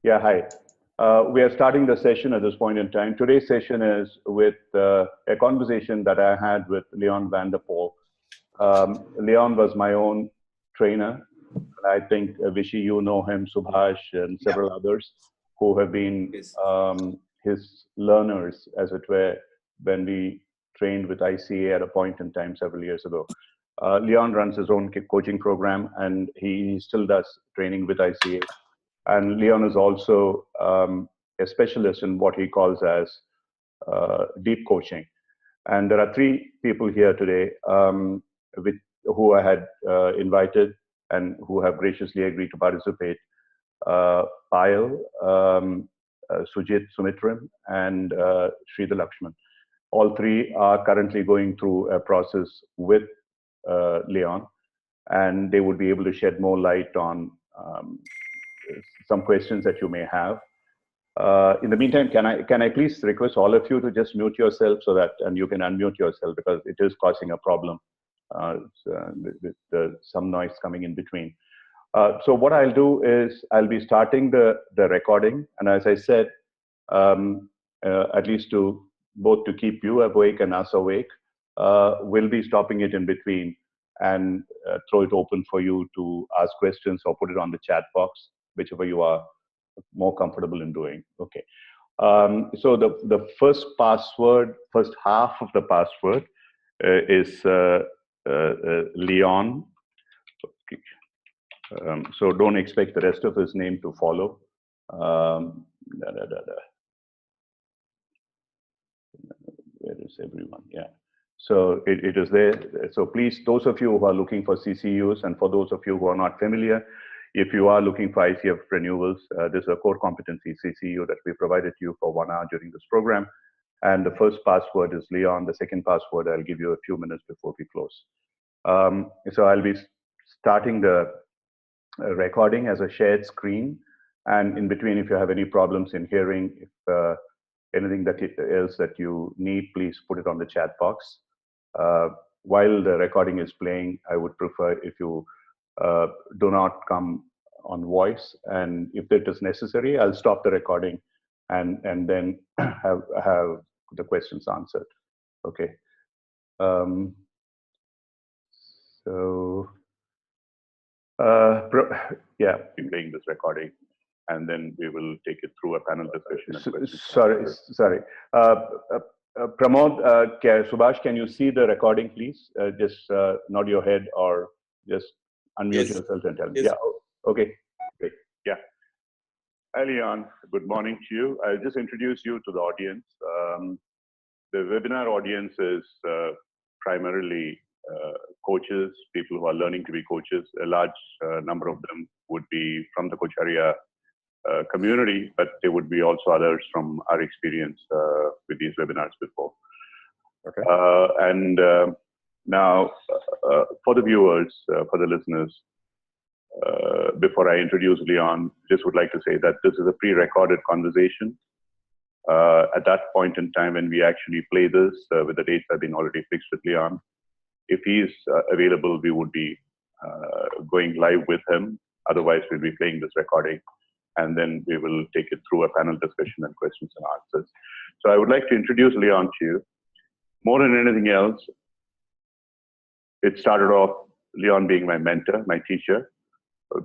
Yeah, hi. We are starting the session at this point in time. Today's session is with a conversation that I had with Leon van der Poel. Leon was my own trainer. I think, Vishy, you know him, Subhash, and Yeah, several others who have been yes, his learners, as it were, when we trained with ICA at a point in time several years ago. Leon runs his own coaching program, and he still does training with ICA. And Leon is also a specialist in what he calls as deep coaching. And there are three people here today with, who I had invited and who have graciously agreed to participate. Payal, Sujit Sumitram, and Sridhar Lakshman. All three are currently going through a process with Leon, and they would be able to shed more light on some questions that you may have. In the meantime, can I please request all of you to just mute yourself so that and you can unmute yourself because it is causing a problem with some noise coming in between. So what I'll do is I'll be starting the recording, and as I said, at least to both to keep you awake and us awake, we'll be stopping it in between and throw it open for you to ask questions or put it on the chat box, whichever you are more comfortable in doing. Okay. So the first password, first half of the password is Leon. Okay. So don't expect the rest of his name to follow. Da, da, da, da. Where is everyone? Yeah. So it is there. So please, those of you who are looking for CCUs, and for those of you who are not familiar, if you are looking for ICF renewals, this is a core competency CCU that we provided to you for 1 hour during this program. And the first password is Leon. The second password, I'll give you a few minutes before we close. So I'll be starting the recording as a shared screen. And in between, if you have any problems in hearing, if anything else that you need, please put it on the chat box. While the recording is playing, I would prefer if you do not come on voice, and if it is necessary, I'll stop the recording and then have the questions answered. Okay. So yeah, I'm playing this recording, and then we will take it through a panel discussion. Sorry. Pramod, Subhash, can you see the recording, please? Just nod your head or just unmute yes, yourself and tell me. yes. Yeah, okay, great. Yeah. Hi, Leon. Good morning to you. I'll just introduce you to the audience. The webinar audience is primarily coaches, people who are learning to be coaches. A large number of them would be from the Cocharia community, but there would be also others from our experience with these webinars before. Okay. Now, for the viewers, for the listeners, before I introduce Leon, just would like to say that this is a pre-recorded conversation. At that point in time when we actually play this, with the dates have been already fixed with Leon, if he's available, we would be going live with him. Otherwise, we'll be playing this recording, and then we will take it through a panel discussion and questions and answers. So I would like to introduce Leon to you. More than anything else, it started off Leon being my mentor, my teacher,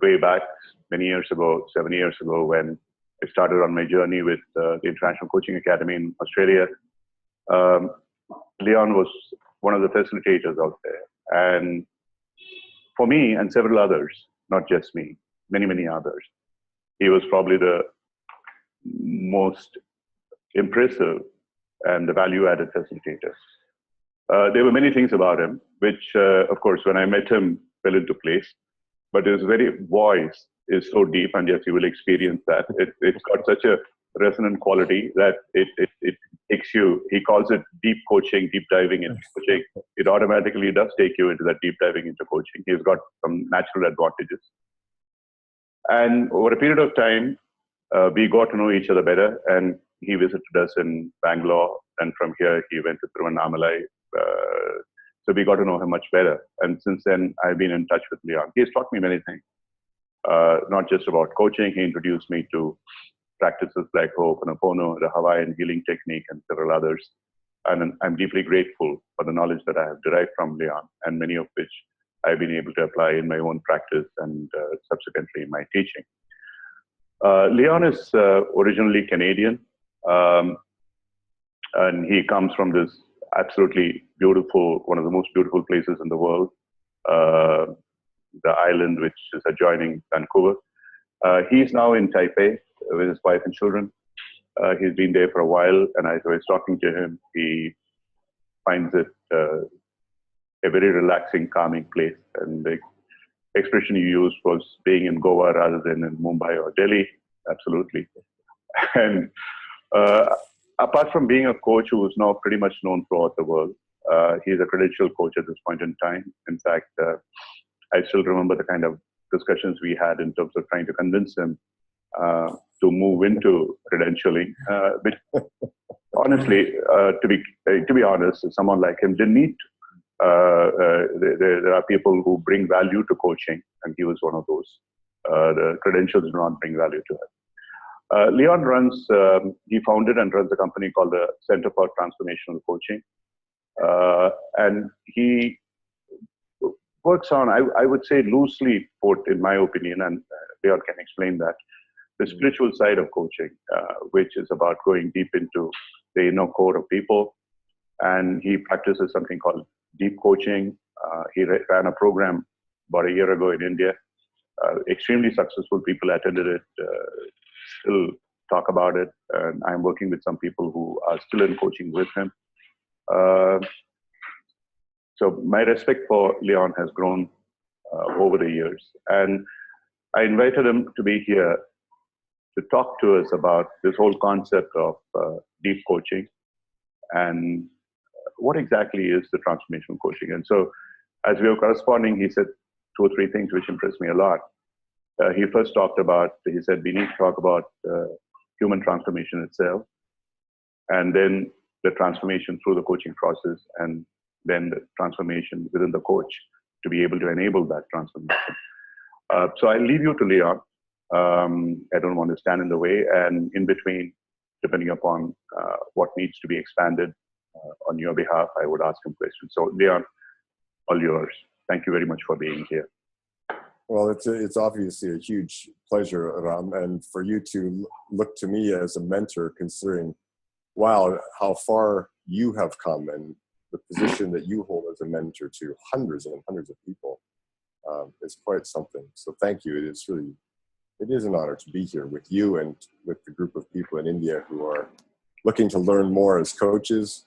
way back many years ago, 7 years ago, when I started on my journey with the International Coaching Academy in Australia. Leon was one of the facilitators out there. And for me and several others, not just me, many others, he was probably the most impressive and the value-added facilitator. There were many things about him, which, of course, when I met him, fell into place. But his very voice is so deep, and yes, you will experience that. It's got such a resonant quality that it takes you, he calls it deep coaching, deep diving into coaching. It automatically does take you into that deep diving into coaching. He's got some natural advantages. And over a period of time, we got to know each other better, and he visited us in Bangalore, and from here he went to Tiruvannamalai. So we got to know him much better. And since then, I've been in touch with Leon. He has taught me many things. not just about coaching. He introduced me to practices like Ho'oponopono, the Hawaiian healing technique, and several others. And I'm deeply grateful for the knowledge that I have derived from Leon, and many of which I've been able to apply in my own practice and subsequently in my teaching. Leon is originally Canadian, and he comes from this absolutely beautiful, one of the most beautiful places in the world, the island which is adjoining Vancouver. He's now in Taipei with his wife and children. He's been there for a while, and as I was talking to him, he finds it a very relaxing, calming place. And the expression you used was being in Goa rather than in Mumbai or Delhi. Absolutely. And apart from being a coach who is now pretty much known throughout the world, he's a credentialed coach at this point in time. In fact, I still remember the kind of discussions we had in terms of trying to convince him to move into credentialing. Which, honestly, to be honest, someone like him didn't need. There are people who bring value to coaching, and he was one of those. The credentials do not bring value to him. Leon he founded and runs a company called the Center for Transformational Coaching. And he works on, I would say loosely put, in my opinion, and Leon can explain that, the spiritual side of coaching, which is about going deep into the inner core of people. And he practices something called deep coaching. He ran a program about a year ago in India. Extremely successful people attended it, still talk about it. And I'm working with some people who are still in coaching with him. So my respect for Leon has grown over the years. And I invited him to be here to talk to us about this whole concept of deep coaching and what exactly is the transformational coaching. And so as we were corresponding, he said 2 or 3 things which impressed me a lot. He first talked about, he said, we need to talk about human transformation itself, and then the transformation through the coaching process, and then the transformation within the coach to be able to enable that transformation. So I'll leave you to Leon. I don't want to stand in the way, and in between, depending upon what needs to be expanded on your behalf, I would ask him questions. So Leon, all yours. Thank you very much for being here. Well, it's obviously a huge pleasure, Ram, and for you to look to me as a mentor, considering, wow, how far you have come and the position that you hold as a mentor to hundreds and hundreds of people is quite something. So thank you. It is an honor to be here with you and with the group of people in India who are looking to learn more as coaches.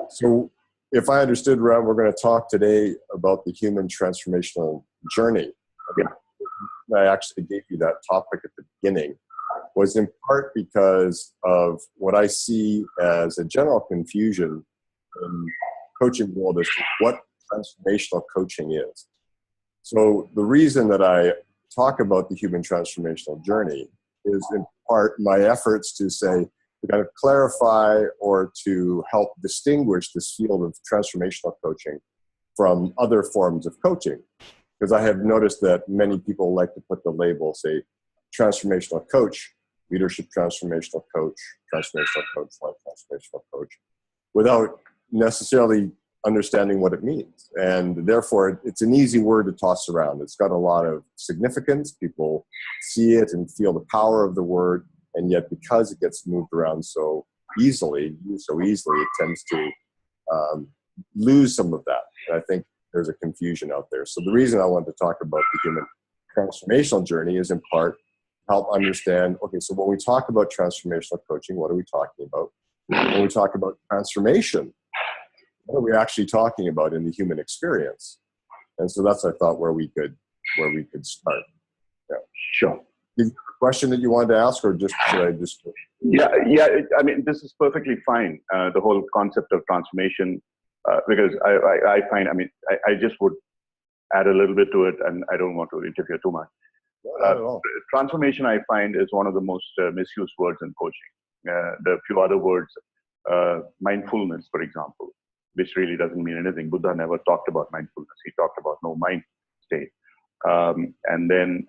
So if I understood, Ram, we're going to talk today about the human transformational journey. Yeah. I actually gave you that topic at the beginning, was in part because of what I see as a general confusion in coaching world as to what transformational coaching is. So the reason that I talk about the human transformational journey is in part my efforts to say, to kind of clarify or to help distinguish this field of transformational coaching from other forms of coaching. Because I have noticed that many people like to put the label, say, transformational coach, leadership transformational coach, life transformational coach, without necessarily understanding what it means. And therefore, it's an easy word to toss around. It's got a lot of significance. People see it and feel the power of the word. And yet, because it gets moved around so easily, it tends to lose some of that. And I think there's a confusion out there. So the reason I want to talk about the human transformational journey is in part help understand, okay, so when we talk about transformational coaching, what are we talking about? When we talk about transformation, what are we actually talking about in the human experience? And so that's, I thought, where we could start. Yeah. Sure. Is there a question that you wanted to ask, or just should I just? Yeah. I mean, this is perfectly fine. The whole concept of transformation, because I find, I mean, I just would add a little bit to it, and I don't want to interfere too much. Not at all. Transformation, I find, is one of the most misused words in coaching. There are a few other words, mindfulness, for example, which really doesn't mean anything. Buddha never talked about mindfulness. He talked about no mind state. and then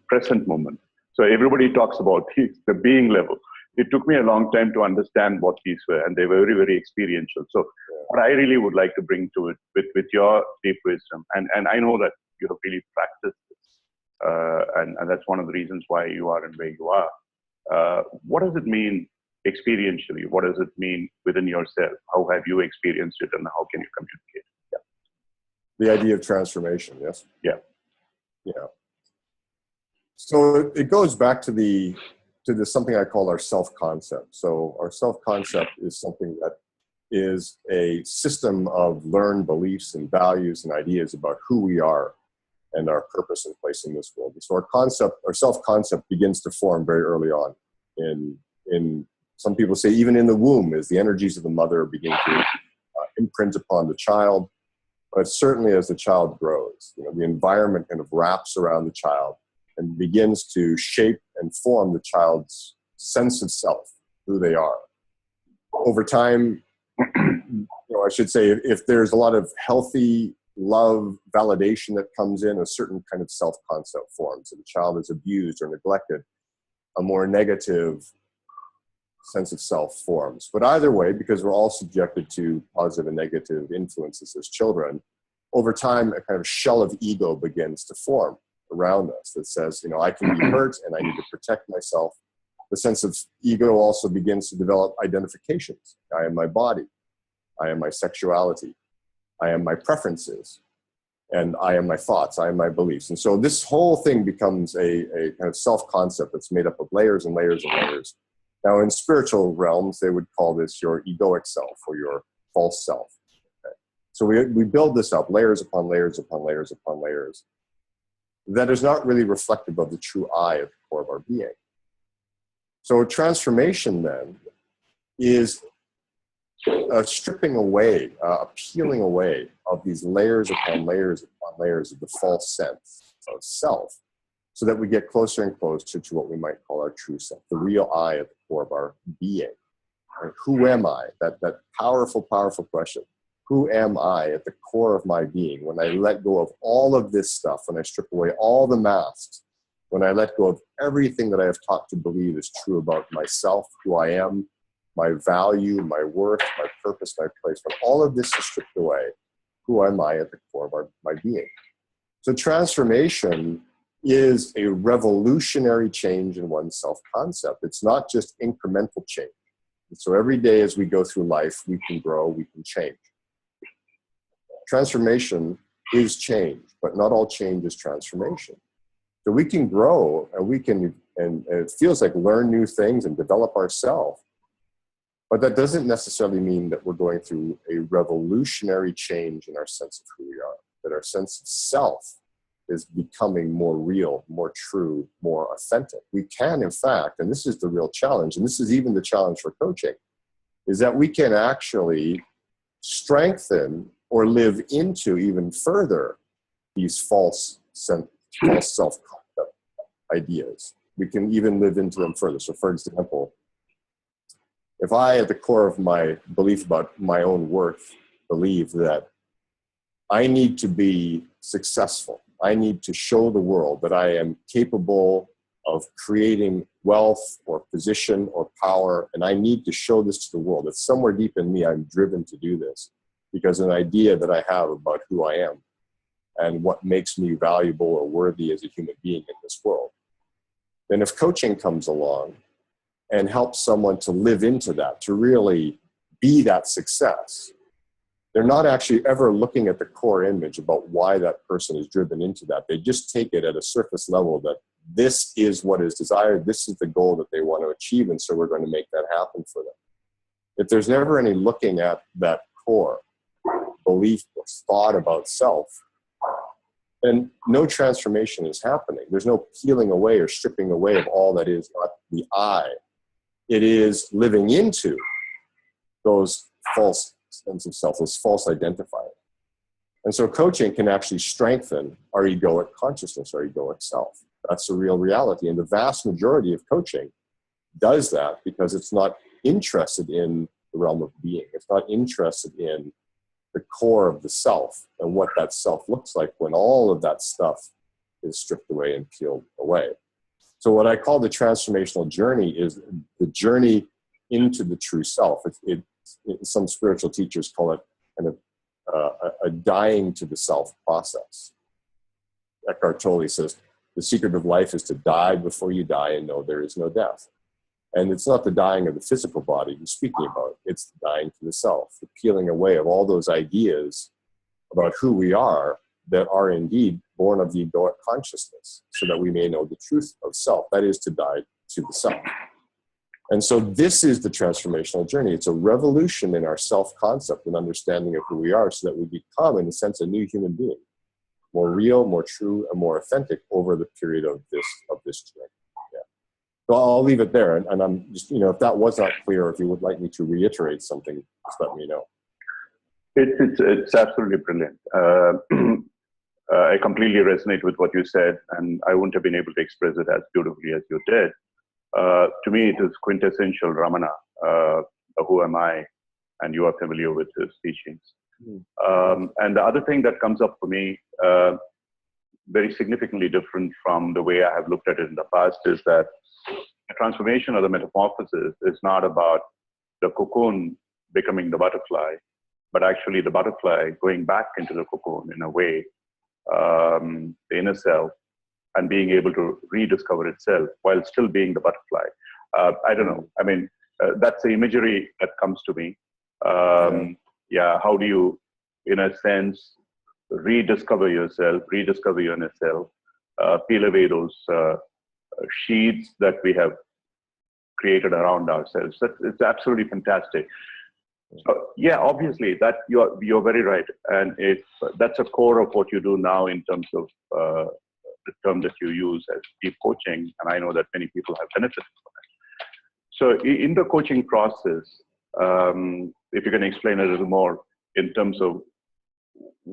present moment. So everybody talks about the being level. It took me a long time to understand what these were, and they were very, very experiential. So what I really would like to bring to it with your deep wisdom, and I know that you have really practiced this, and that's one of the reasons why you are and where you are. What does it mean experientially? What does it mean within yourself? How have you experienced it, and how can you communicate? The idea of transformation, yes? Yeah. Yeah. So it goes back to the something I call our self-concept. So our self-concept is something that is a system of learned beliefs and values and ideas about who we are and our purpose and place in this world. And so our self-concept begins to form very early on. In some people say even in the womb, as the energies of the mother begin to imprint upon the child. But certainly as the child grows, the environment kind of wraps around the child and begins to shape and form the child's sense of self, who they are. Over time, I should say, if there's a lot of healthy love, validation that comes in, a certain kind of self-concept forms. If the child is abused or neglected, a more negative sense of self forms. But either way, because we're all subjected to positive and negative influences as children, over time, a kind of shell of ego begins to form around us that says, I can be hurt and I need to protect myself. The sense of ego also begins to develop identifications. I am my body. I am my sexuality. I am my preferences. And I am my thoughts. I am my beliefs. And so this whole thing becomes a kind of self-concept that's made up of layers and layers and layers. Now, in spiritual realms, they would call this your egoic self or your false self. Okay? So we build this up, layers upon layers upon layers upon layers, that is not really reflective of the true I at the core of our being. So transformation then is a stripping away, a peeling away of these layers upon layers upon layers of the false sense of self, so that we get closer and closer to what we might call our true self, the real I at the core of our being. Right? Who am I? That powerful, powerful question. Who am I at the core of my being when I let go of all of this stuff, when I strip away all the masks, when I let go of everything that I have taught to believe is true about myself, who I am, my value, my worth, my purpose, my place. When all of this is stripped away, who am I at the core of my being? So transformation is a revolutionary change in one's self-concept. It's not just incremental change. And so every day as we go through life, we can grow, we can change. Transformation is change, but not all change is transformation. So we can grow and we can, and it feels like learn new things and develop ourselves. But that doesn't necessarily mean that we're going through a revolutionary change in our sense of who we are, that our sense of self is becoming more real, more true, more authentic. We can, in fact, and this is the real challenge, and this is even the challenge for coaching, is that we can actually strengthen or live into even further these false self-concept ideas. We can even live into them further. So for example, if I, at the core of my belief about my own worth, believe that I need to be successful, I need to show the world that I am capable of creating wealth or position or power, and I need to show this to the world. That somewhere deep in me, I'm driven to do this because an idea that I have about who I am and what makes me valuable or worthy as a human being in this world. Then if coaching comes along and helps someone to live into that, to really be that success, they're not actually ever looking at the core image about why that person is driven into that. They just take it at a surface level that this is what is desired, this is the goal that they want to achieve, and so we're going to make that happen for them. If there's never any looking at that core belief or thought about self, then no transformation is happening. There's no peeling away or stripping away of all that is not the I. It is living into those false sense of self, those false identifiers. And so coaching can actually strengthen our egoic consciousness, our egoic self. That's a real reality. And the vast majority of coaching does that because it's not interested in the realm of being. It's not interested in the core of the self and what that self looks like when all of that stuff is stripped away and peeled away. So what I call the transformational journey is the journey into the true self. Some spiritual teachers call it kind of a dying to the self process. Eckhart Tolle says, the secret of life is to die before you die and know there is no death. And it's not the dying of the physical body he's speaking about. It's the dying to the self, the peeling away of all those ideas about who we are that are indeed born of the egoic consciousness, so that we may know the truth of self. That is to die to the self. And so this is the transformational journey. It's a revolution in our self-concept and understanding of who we are, so that we become, in a sense, a new human being, more real, more true, and more authentic over the period of this journey. Yeah. So I'll leave it there. And I'm just, if that was not clear, if you would like me to reiterate something, just let me know. It's absolutely brilliant. I completely resonate with what you said, and I wouldn't have been able to express it as beautifully as you did. To me, it is quintessential Ramana. Who am I? And you are familiar with his teachings. And the other thing that comes up for me, very significantly different from the way I have looked at it in the past, is that the transformation or the metamorphosis is not about the cocoon becoming the butterfly, but actually the butterfly going back into the cocoon in a way, the inner self, and being able to rediscover itself while still being the butterfly. I don't know. I mean, that's the imagery that comes to me. How do you, in a sense, rediscover yourself, rediscover your inner self, peel away those sheets that we have created around ourselves? It's absolutely fantastic. So, yeah, obviously that you're very right, and that's a core of what you do now in terms of the term that you use as deep coaching, and I know that many people have benefited from it. So, in the coaching process, if you can explain a little more in terms of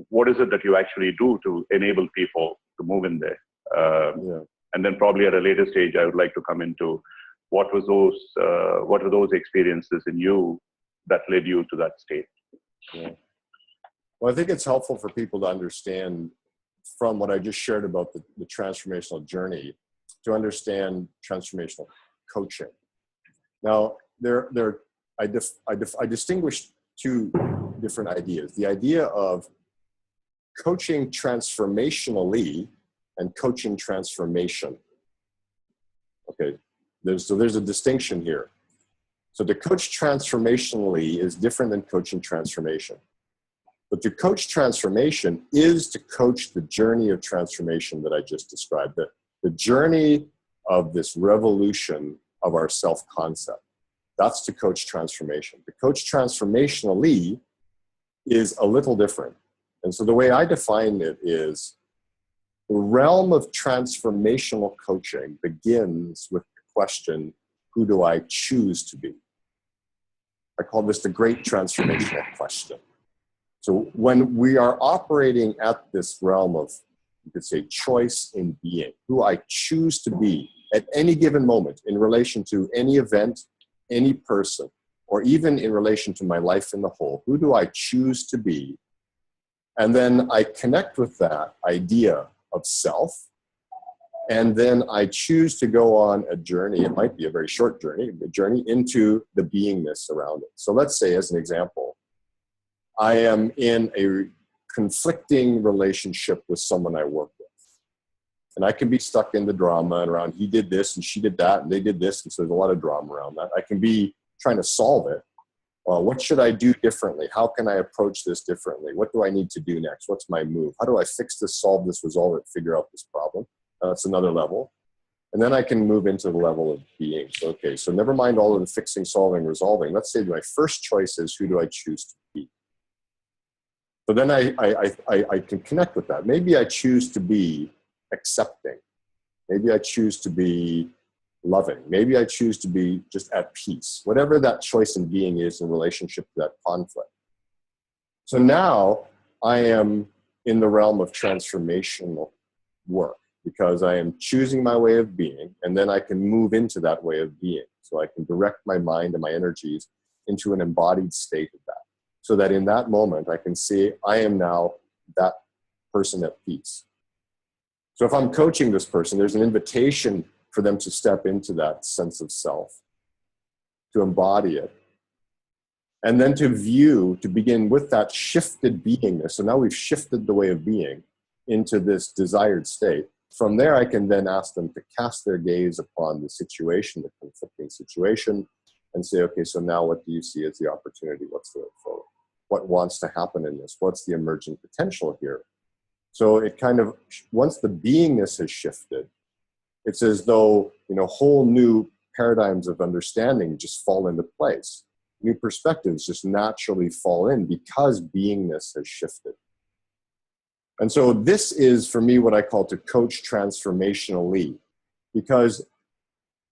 what is it that you actually do to enable people to move in there, and then probably at a later stage, I would like to come into what were those experiences in you that led you to that state. Yeah. Well, I think it's helpful for people to understand from what I just shared about the transformational journey to understand transformational coaching. Now, I distinguish two different ideas. The idea of coaching transformationally and coaching transformation. Okay, there's a distinction here. So to coach transformationally is different than coaching transformation. But to coach transformation is to coach the journey of transformation that I just described, the journey of this revolution of our self-concept. That's to coach transformation. To coach transformationally is a little different. And so the way I define it is the realm of transformational coaching begins with the question, who do I choose to be? I call this the great transformational question. So when we are operating at this realm of, you could say, choice in being, who I choose to be at any given moment in relation to any event, any person, or even in relation to my life in the whole, who do I choose to be? And then I connect with that idea of self. And then I choose to go on a journey. It might be a very short journey, a journey into the beingness around it. So let's say, as an example, I am in a conflicting relationship with someone I work with. And I can be stuck in the drama and around he did this and she did that and they did this. And so there's a lot of drama around that. I can be trying to solve it. What should I do differently? How can I approach this differently? What do I need to do next? What's my move? How do I fix this, solve this, resolve it, figure out this problem? That's another level. And then I can move into the level of being. So, okay, so never mind all of the fixing, solving, resolving. Let's say my first choice is, who do I choose to be? So then I can connect with that. Maybe I choose to be accepting. Maybe I choose to be loving. Maybe I choose to be just at peace. Whatever that choice in being is in relationship to that conflict. So now I am in the realm of transformational work, because I am choosing my way of being, and then I can move into that way of being. So I can direct my mind and my energies into an embodied state of that, so that in that moment I can see I am now that person at peace. So if I'm coaching this person, there's an invitation for them to step into that sense of self, to embody it, and then to begin with that shifted beingness. So now we've shifted the way of being into this desired state. From there, I can then ask them to cast their gaze upon the situation, the conflicting situation, and say, okay, so now what do you see as the opportunity? What's the way forward? What wants to happen in this? What's the emergent potential here? So it kind of, once the beingness has shifted, it's as though, whole new paradigms of understanding just fall into place. New perspectives just naturally fall in because beingness has shifted. And so this is, for me, what I call to coach transformationally, because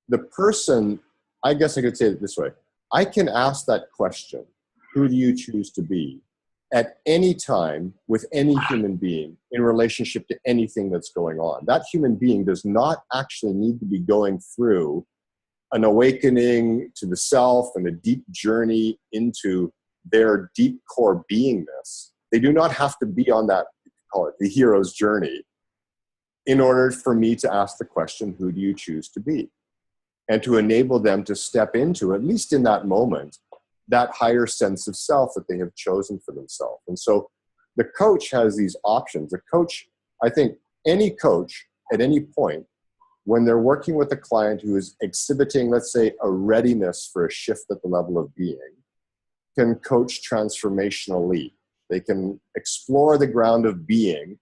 the person, I guess I could say it this way, I can ask that question, who do you choose to be, at any time with any human being in relationship to anything that's going on. That human being does not actually need to be going through an awakening to the self and a deep journey into their deep core beingness. They do not have to be on that, call it the hero's journey, in order for me to ask the question, who do you choose to be? And to enable them to step into, at least in that moment, that higher sense of self that they have chosen for themselves. And so the coach has these options. The coach, I think any coach at any point, when they're working with a client who is exhibiting, let's say, a readiness for a shift at the level of being, can coach transformationally. They can explore the ground of being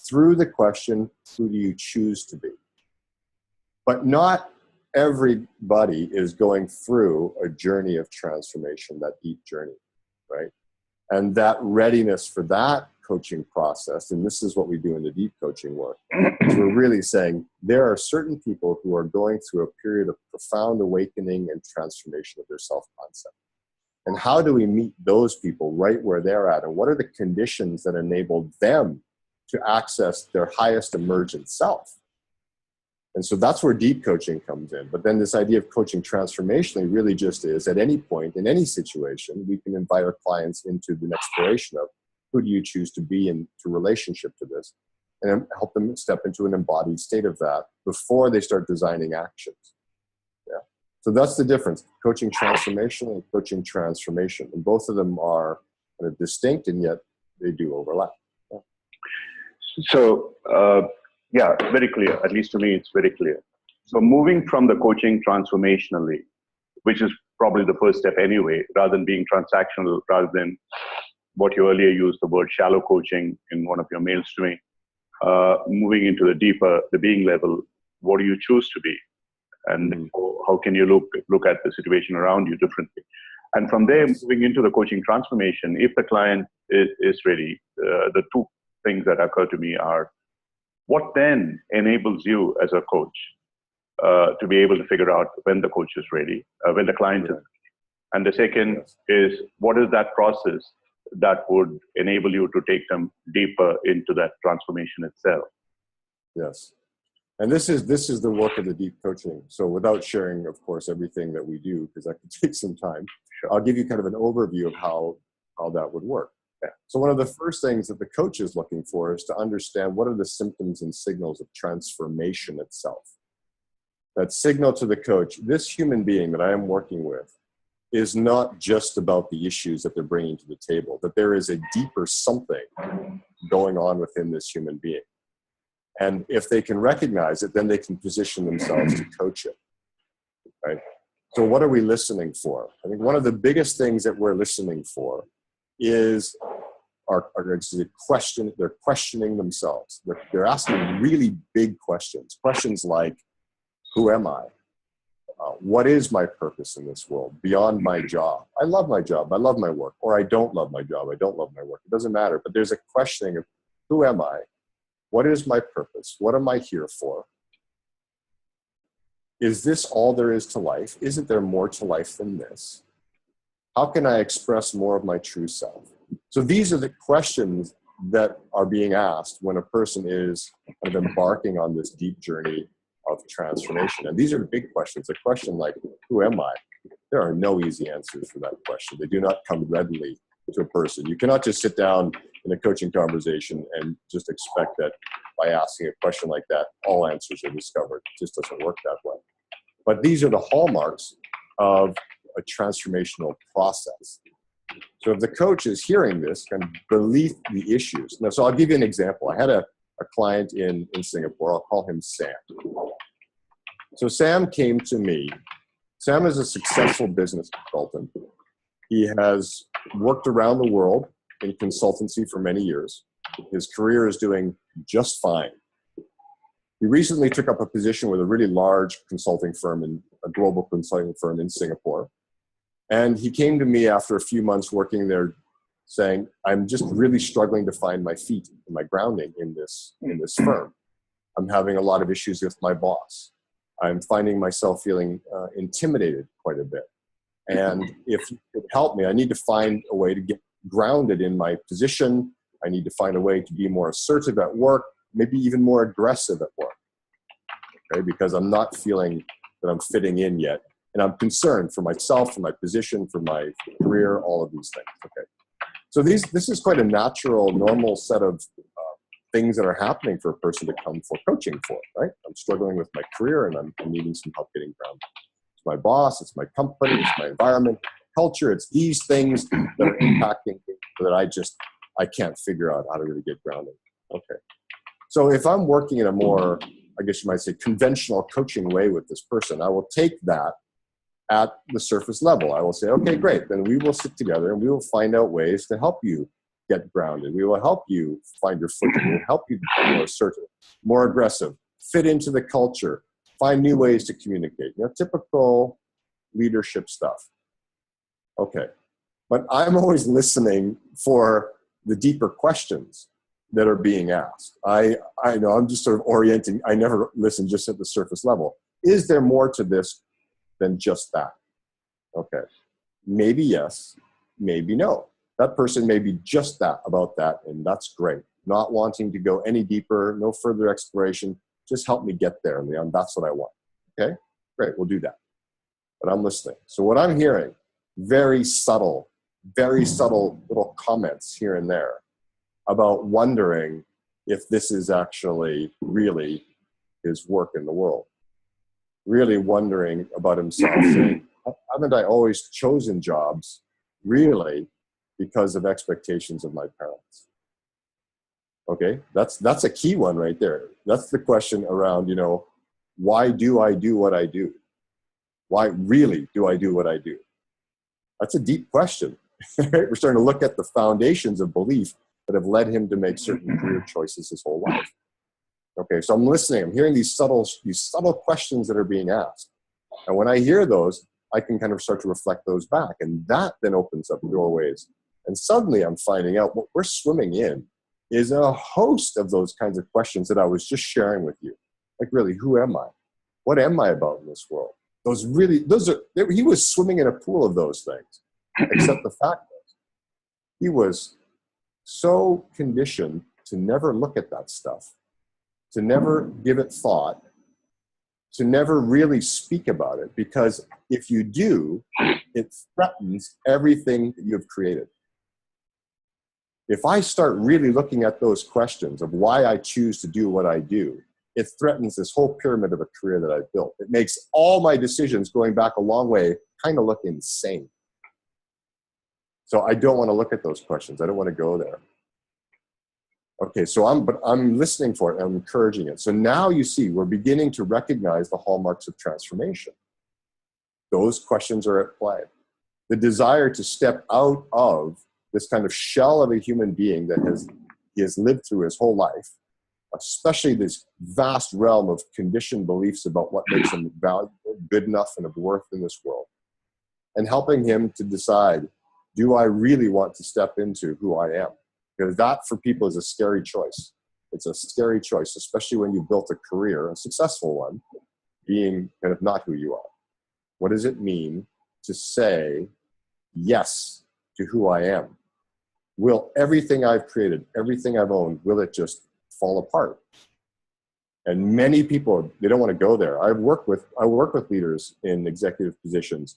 through the question, who do you choose to be? But not everybody is going through a journey of transformation, that deep journey, right? And that readiness for that coaching process, and this is what we do in the deep coaching work, is we're really saying there are certain people who are going through a period of profound awakening and transformation of their self-concept. And how do we meet those people right where they're at? And what are the conditions that enable them to access their highest emergent self? And so that's where deep coaching comes in. But then this idea of coaching transformationally really just is, at any point, in any situation, we can invite our clients into the exploration of who do you choose to be into relationship to this, and help them step into an embodied state of that before they start designing actions. Yeah. So that's the difference, coaching transformation and coaching transformation. And both of them are kind of distinct, and yet they do overlap. Yeah. So, yeah, very clear. At least to me, it's very clear. So moving from the coaching transformationally, which is probably the first step anyway, rather than being transactional, rather than what you earlier used the word shallow coaching in one of your mails to me, moving into the deeper, the being level, what do you choose to be? And how can you look at the situation around you differently? And from there, moving into the coaching transformation, if the client is ready, the two things that occur to me are, what then enables you as a coach to be able to figure out when the coach is ready, when the client is ready? And the second is, what is that process that would enable you to take them deeper into that transformation itself? Yes. And this is the work of the deep coaching. So without sharing, of course, everything that we do, because that could take some time, Sure. I'll give you kind of an overview of how that would work. Yeah. So one of the first things that the coach is looking for is to understand what are the symptoms and signals of transformation itself. That signal to the coach, this human being that I am working with is not just about the issues that they're bringing to the table, that there is a deeper something going on within this human being. And if they can recognize it, then they can position themselves to coach it, right? So what are we listening for? I think one of the biggest things that we're listening for is they're questioning themselves. They're asking really big questions. Questions like, who am I? What is my purpose in this world beyond my job? I love my job. I love my work. Or I don't love my job. I don't love my work. It doesn't matter. But there's a questioning of, who am I? What is my purpose? What am I here for? Is this all there is to life? Isn't there more to life than this? How can I express more of my true self? So these are the questions that are being asked when a person is kind of embarking on this deep journey of transformation. And these are big questions. A question like, who am I? There are no easy answers for that question. They do not come readily to a person. You cannot just sit down in a coaching conversation and just expect that by asking a question like that, all answers are discovered. It just doesn't work that way. But these are the hallmarks of a transformational process. So if the coach is hearing this, kind of beneath the issues. Now, so I'll give you an example. I had a client in Singapore. I'll call him Sam. So Sam came to me. Sam is a successful business consultant. He has worked around the world in consultancy for many years. His career is doing just fine. He recently took up a position with a really large consulting firm, a global consulting firm in Singapore. And he came to me after a few months working there saying, I'm just really struggling to find my feet and my grounding in this firm. I'm having a lot of issues with my boss. I'm finding myself feeling intimidated quite a bit. And if you could help me, I need to find a way to get grounded in my position. I need to find a way to be more assertive at work, maybe even more aggressive at work, okay? Because I'm not feeling that I'm fitting in yet. And I'm concerned for myself, for my position, for my career, all of these things, okay? So this is quite a natural, normal set of things that are happening for a person to come for coaching for, right? I'm struggling with my career and I'm needing some help getting grounded. It's my boss, it's my company, it's my environment, culture, it's these things that are impacting me that I can't figure out how to really get grounded. Okay. So if I'm working in a more, I guess you might say, conventional coaching way with this person, I will take that at the surface level. I will say, okay, great. Then we will sit together and we will find out ways to help you get grounded. We will help you find your footing. We will help you become more assertive, more aggressive, fit into the culture, find new ways to communicate. You know, typical leadership stuff. Okay. But I'm always listening for the deeper questions that are being asked. I know I'm just sort of orienting. I never listen just at the surface level. Is there more to this than just that? Okay. Maybe yes, maybe no. That person may be just that about that, and that's great. Not wanting to go any deeper, no further exploration. Just help me get there, Leon. That's what I want. Okay? Great, we'll do that. But I'm listening. So what I'm hearing, very subtle little comments here and there about wondering if this is actually really his work in the world. Really wondering about himself, saying, haven't I always chosen jobs really because of expectations of my parents? Okay, that's a key one right there. That's the question around, you know, why do I do what I do? Why really do I do what I do? That's a deep question. We're starting to look at the foundations of belief that have led him to make certain career choices his whole life. Okay, so I'm listening. I'm hearing these subtle questions that are being asked. And when I hear those, I can kind of start to reflect those back. And that then opens up doorways. And suddenly I'm finding out what we're swimming in is a host of those kinds of questions that I was just sharing with you. Like, really, who am I? What am I about in this world? He was swimming in a pool of those things. Except the fact was, he was so conditioned to never look at that stuff, to never give it thought, to never really speak about it, because if you do, it threatens everything that you've created. If I start really looking at those questions of why I choose to do what I do, it threatens this whole pyramid of a career that I've built. It makes all my decisions going back a long way kind of look insane. So I don't want to look at those questions. I don't want to go there. Okay, so I'm listening for it. I'm encouraging it. So now you see, we're beginning to recognize the hallmarks of transformation. Those questions are at play. The desire to step out of this kind of shell of a human being that he has lived through his whole life, especially this vast realm of conditioned beliefs about what makes him valuable, good enough, and of worth in this world, and helping him to decide, do I really want to step into who I am? Because that for people is a scary choice. It's a scary choice, especially when you built a career, a successful one, being kind of not who you are. What does it mean to say yes to who I am? Will everything I've created, everything I've owned, will it just fall apart? And many people, they don't want to go there. I work with leaders in executive positions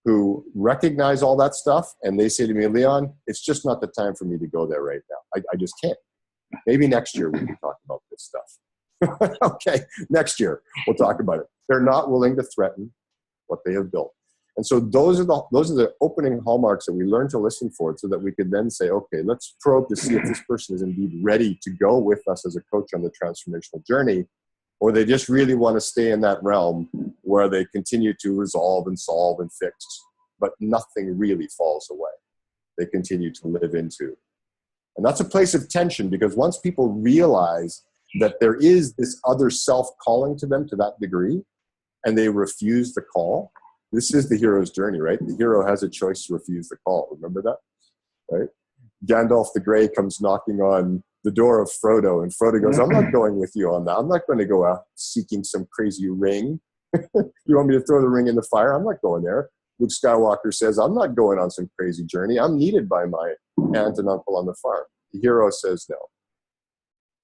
who recognize all that stuff, and they say to me, Leon, it's just not the time for me to go there right now. I just can't. Maybe next year we can talk about this stuff. Okay, next year we'll talk about it. They're not willing to threaten what they have built. And so those are the opening hallmarks that we learn to listen for, so that we could then say, okay, let's probe to see if this person is indeed ready to go with us as a coach on the transformational journey, or they just really want to stay in that realm where they continue to resolve and solve and fix, but nothing really falls away. They continue to live into. And that's a place of tension, because once people realize that there is this other self calling to them to that degree, and they refuse the call, this is the hero's journey, right? The hero has a choice to refuse the call. Remember that, right? Gandalf the Grey comes knocking on the door of Frodo, and Frodo goes, I'm not going with you on that. I'm not going to go out seeking some crazy ring. You want me to throw the ring in the fire? I'm not going there. Luke Skywalker says, I'm not going on some crazy journey. I'm needed by my aunt and uncle on the farm. The hero says no,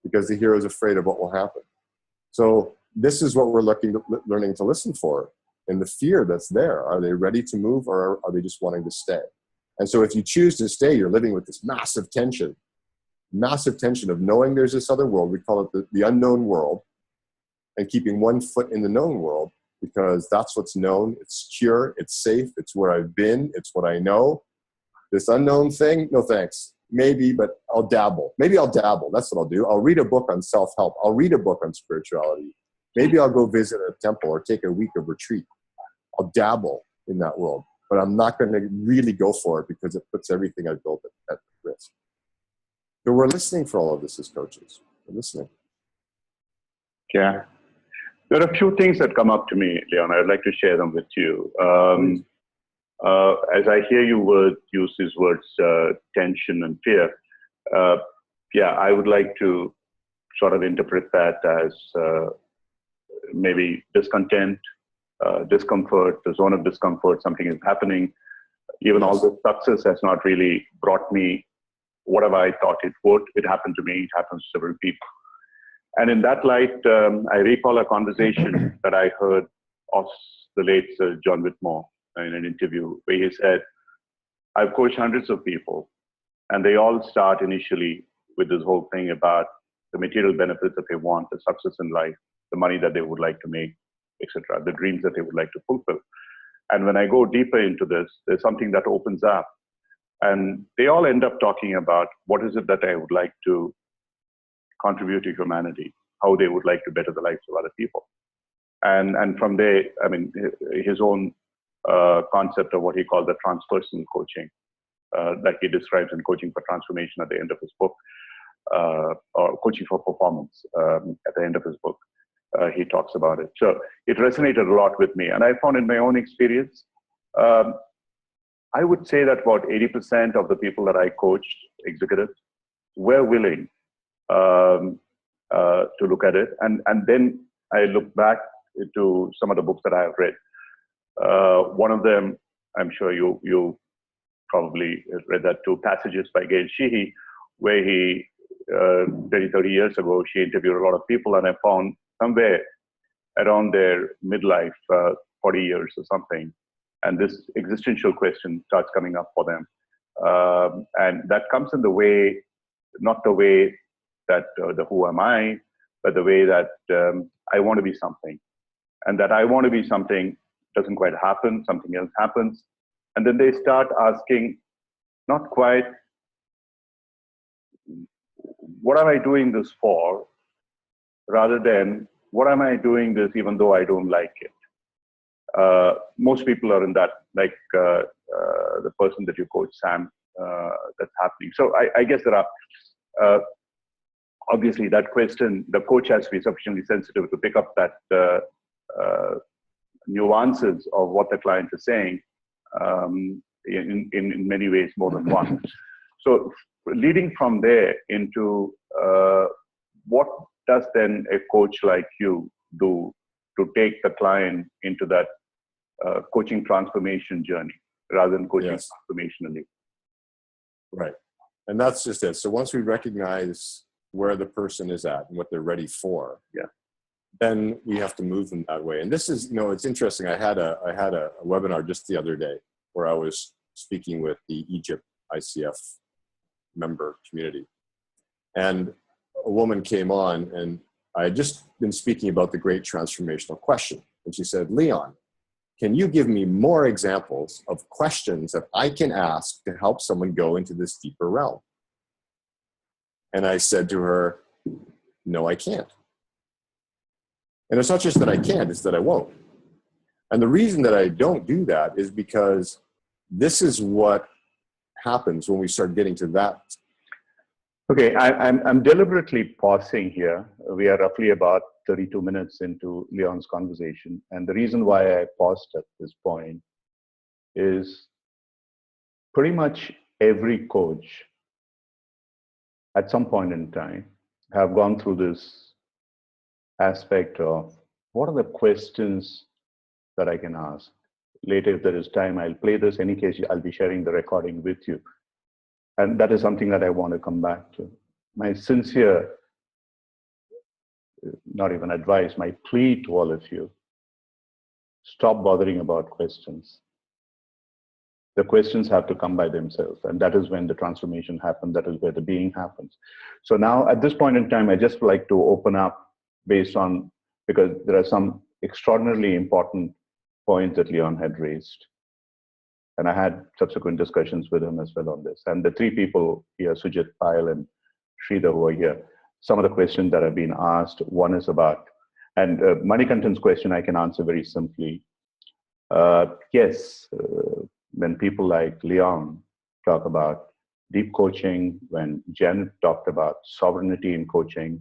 because the hero is afraid of what will happen. So this is what we're learning to listen for. And the fear that's there, are they ready to move, or are they just wanting to stay? And so if you choose to stay, you're living with this massive tension of knowing there's this other world. We call it the unknown world, and keeping one foot in the known world, because that's what's known. It's secure, it's safe, it's where I've been, it's what I know. This unknown thing, no thanks. Maybe, but I'll dabble. Maybe I'll dabble. That's what I'll do. I'll read a book on self-help. I'll read a book on spirituality. Maybe I'll go visit a temple or take a week of retreat. I'll dabble in that world, but I'm not going to really go for it, because it puts everything I've built at risk. So we're listening for all of this as coaches. We're listening. Yeah. There are a few things that come up to me, Leon. I'd like to share them with you. As I hear you use these words, tension and fear, I would like to sort of interpret that as maybe discontent, discomfort, the zone of discomfort, something is happening. Even all the success has not really brought me whatever I thought it would. It happened to me, it happens to several people. And in that light, I recall a conversation that I heard of the late Sir John Whitmore in an interview, where he said, I've coached hundreds of people, and they all start initially with this whole thing about the material benefits that they want, the success in life, the money that they would like to make, etc., the dreams that they would like to fulfill. And when I go deeper into this, there's something that opens up. And they all end up talking about what is it that I would like to contribute to humanity, how they would like to better the lives of other people. And from there, I mean, his own concept of what he called the transpersonal coaching, that he describes in Coaching for Transformation at the end of his book, or Coaching for Performance at the end of his book. He talks about it. So it resonated a lot with me. And I found in my own experience, I would say that about 80% of the people that I coached, executives, were willing to look at it. And then I look back to some of the books that I have read. One of them, I'm sure you probably read that too, Passages by Gail Sheehy, where he, 30 years ago, she interviewed a lot of people, and I found somewhere around their midlife, 40 years or something, and this existential question starts coming up for them. And that comes in the way, not the way that the who am I, but the way that I want to be something. And that I want to be something doesn't quite happen, something else happens. And then they start asking, not quite, what am I doing this for? Rather than, what am I doing this even though I don't like it? Most people are in that, like the person that you coach, Sam, that's happening. So I guess there are, obviously that question, the coach has to be sufficiently sensitive to pick up that nuances of what the client is saying in many ways, more than one. So leading from there into what does then a coach like you do to take the client into that coaching transformation journey rather than coaching transformationally? Right. And that's just it. So once we recognize where the person is at and what they're ready for, then we have to move them that way. And this is, you know, it's interesting. I had a webinar just the other day where I was speaking with the Egypt ICF member community. And a woman came on, and I had just been speaking about the great transformational question. And she said, Leon, can you give me more examples of questions that I can ask to help someone go into this deeper realm? And I said to her, no, I can't. And it's not just that I can't, it's that I won't. And the reason that I don't do that is because this is what happens when we start getting to that. Okay, I'm deliberately pausing here. We are roughly about 32 minutes into Leon's conversation. And the reason why I paused at this point is pretty much every coach at some point in time have gone through this aspect of what are the questions that I can ask. Later, if there is time, I'll play this. In any case, I'll be sharing the recording with you. And that is something that I want to come back to. My sincere, not even advice, my plea to all of you, stop bothering about questions. The questions have to come by themselves. And that is when the transformation happens. That is where the being happens. So now at this point in time, I just like to open up based on, because there are some extraordinarily important points that Leon had raised. And I had subsequent discussions with him as well on this. And the three people here, Sujit, Payal, and Sridhar, who are here, some of the questions that have been asked, one is about, and Manikantan's question I can answer very simply. Yes, when people like Leon talk about deep coaching, when Janet talked about sovereignty in coaching,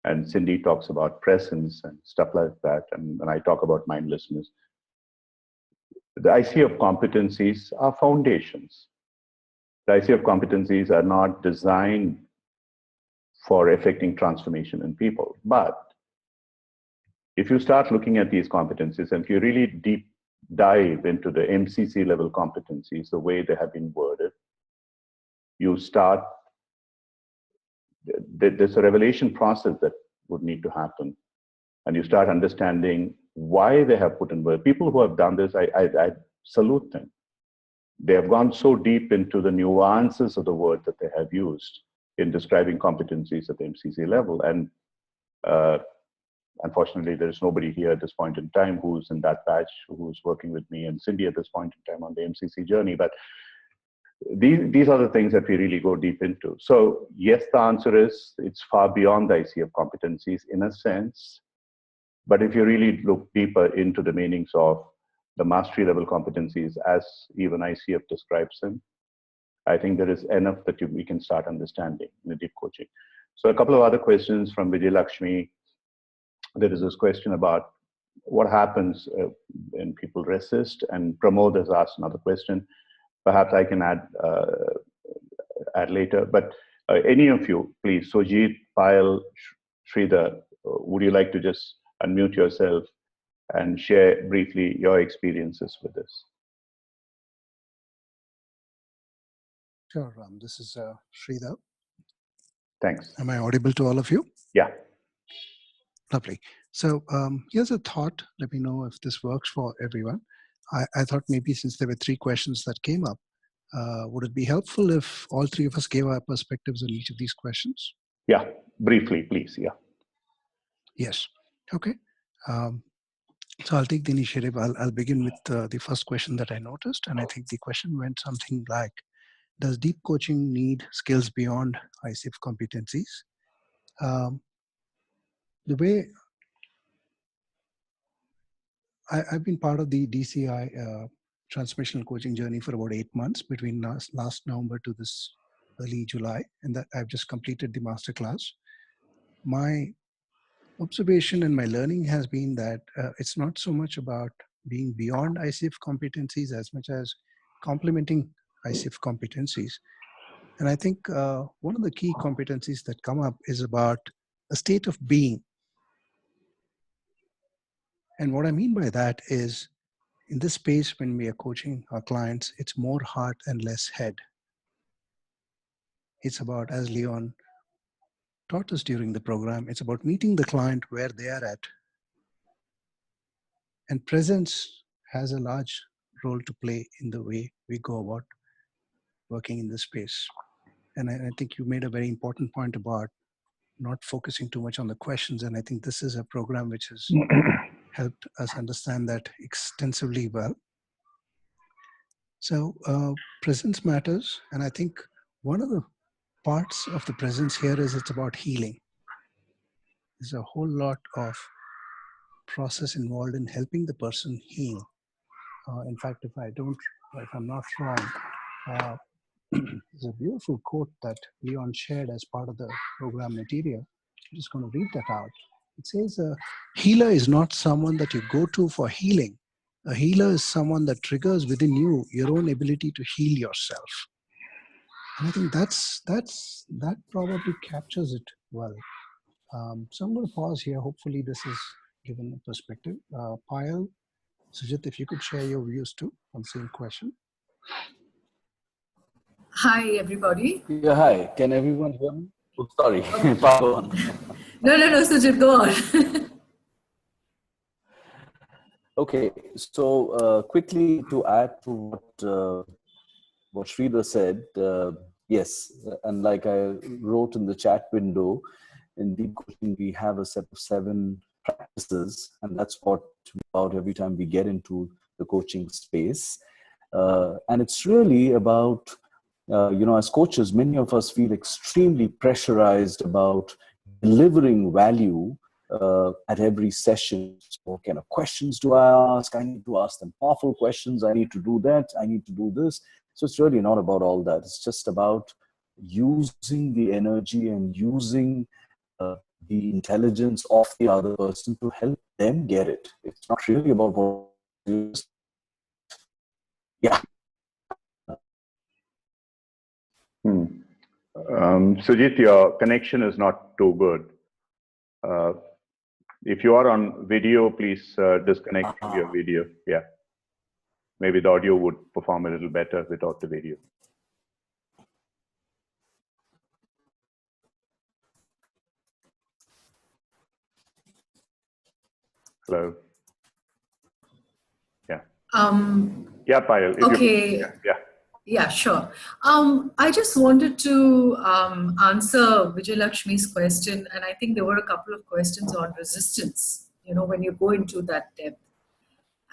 and Cindy talks about presence and stuff like that, and when I talk about mindlessness, the IC of competencies are foundations. The IC of competencies are not designed for effecting transformation in people. But if you start looking at these competencies, and if you really deep dive into the MCC level competencies, the way they have been worded, you start, there's a revelation process that would need to happen. And you start understanding why they have put in words. People who have done this, I salute them. They have gone so deep into the nuances of the word that they have used in describing competencies at the MCC level. And unfortunately, there is nobody here at this point in time who's in that batch, who's working with me and Cindy at this point in time on the MCC journey. But these are the things that we really go deep into. So yes, the answer is it's far beyond the IC of competencies in a sense. But if you really look deeper into the meanings of the mastery level competencies, as even ICF describes them, I think there is enough that we can start understanding in the deep coaching. So a couple of other questions from Vijay Lakshmi. There is this question about what happens when people resist, and Pramod has asked another question. Perhaps I can add later, but any of you, please, Sujit, Payal, Sridhar, would you like to just unmute yourself and share briefly your experiences with this? Sure, this is Sridhar. Thanks. Am I audible to all of you? Yeah. Lovely. So here's a thought. Let me know if this works for everyone. I thought maybe since there were three questions that came up, would it be helpful if all three of us gave our perspectives on each of these questions? Yeah, briefly, please. Yeah. Yes. Okay. So I'll take the initiative. I'll begin with the first question that I noticed. And I think the question went something like, does deep coaching need skills beyond ICF competencies? The way I've been part of the DCI transformational coaching journey for about 8 months, between last November to this early July, and that I've just completed the masterclass. My observation and my learning has been that it's not so much about being beyond ICF competencies as much as complementing ICF competencies. And I think one of the key competencies that come up is about a state of being. And what I mean by that is, in this space, when we are coaching our clients, it's more heart and less head. It's about, as Leon taught us during the program, it's about meeting the client where they are at. And presence has a large role to play in the way we go about working in this space. And I think you made a very important point about not focusing too much on the questions. And I think this is a program which has helped us understand that extensively well. So presence matters. And I think one of the parts of the presence here is it's about healing. There's a whole lot of process involved in helping the person heal. In fact, if I'm not wrong, uh, there's a beautiful quote that Leon shared as part of the program material. I'm just going to read that out. It says, a healer is not someone that you go to for healing. A healer is someone that triggers within you your own ability to heal yourself. And I think that probably captures it well. So I'm going to pause here. Hopefully this is given a perspective. Payal, Sujit, if you could share your views too on the same question. Hi, everybody. Yeah, hi. Can everyone hear me? Oh, sorry. Okay. Go on. No, Sujit, go on. Okay, so quickly to add to what Sridhar said, yes, and like I wrote in the chat window, in deep coaching we have a set of 7 practices, and that's what we about every time we get into the coaching space, and it's really about as coaches, many of us feel extremely pressurized about delivering value at every session. So what kind of questions do I ask? I need to ask them powerful questions. I need to do that. I need to do this. So it's really not about all that. It's just about using the energy and using the intelligence of the other person to help them get it. It's not really about what you just, yeah. Sujit, your connection is not too good. If you are on video, please disconnect from your video. Yeah. Maybe the audio would perform a little better without the video. Hello. Yeah. Yeah, Payal. Okay. Yeah. Yeah, sure. I just wanted to answer Vijay Lakshmi's question, and I think there were a couple of questions on resistance, when you go into that depth.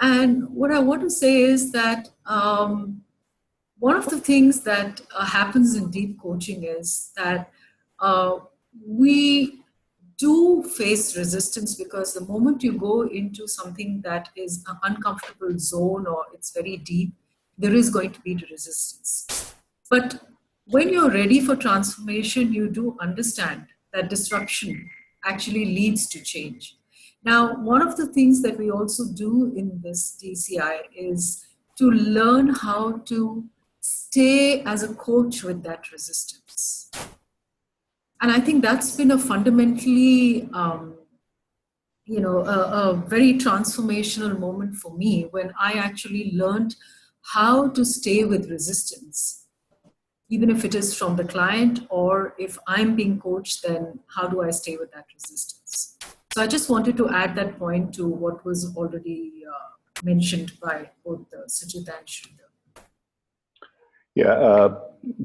And what I want to say is that one of the things that happens in deep coaching is that we do face resistance, because the moment you go into something that is an uncomfortable zone or it's very deep, there is going to be the resistance. But when you're ready for transformation, you do understand that disruption actually leads to change. Now, one of the things that we also do in this DCI is to learn how to stay as a coach with that resistance. And I think that's been a fundamentally, a very transformational moment for me, when I actually learned how to stay with resistance, even if it is from the client, or if I'm being coached, then how do I stay with that resistance? So I just wanted to add that point to what was already mentioned by both Sujit and Sridhar. Yeah,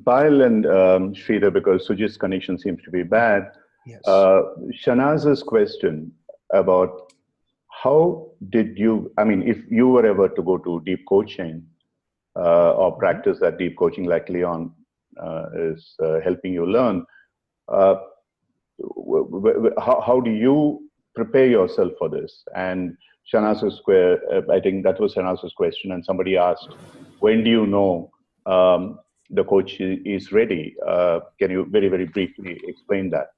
Payal and Sridhar, because Sujit's connection seems to be bad. Yes. Shanaz's question about how did you, if you were ever to go to deep coaching or practice that deep coaching like Leon is helping you learn, how do you prepare yourself for this? And Shanaz's I think that was Shanaz's question, and somebody asked, when do you know the coach is ready? Can you very, very briefly explain that?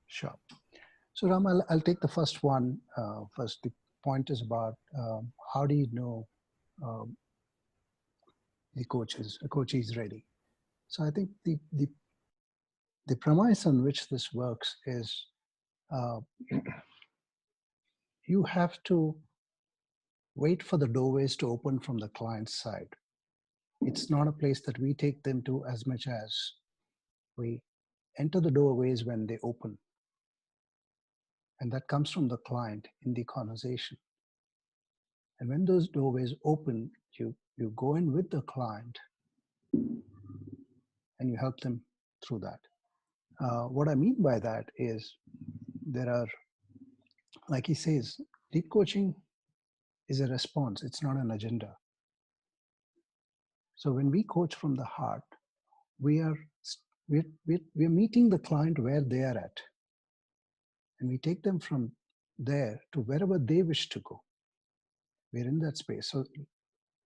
Sure. So Ram, I'll take the first one. First, the point is about how do you know a coach is ready? So I think the premise on which this works is you have to wait for the doorways to open from the client's side. It's not a place that we take them to as much as we enter the doorways when they open. And that comes from the client in the conversation. And when those doorways open, you go in with the client and you help them through that. What I mean by that is there are, like he says, lead coaching is a response. It's not an agenda. So when we coach from the heart, we are we're meeting the client where they are at, and we take them from there to wherever they wish to go. We're in that space. So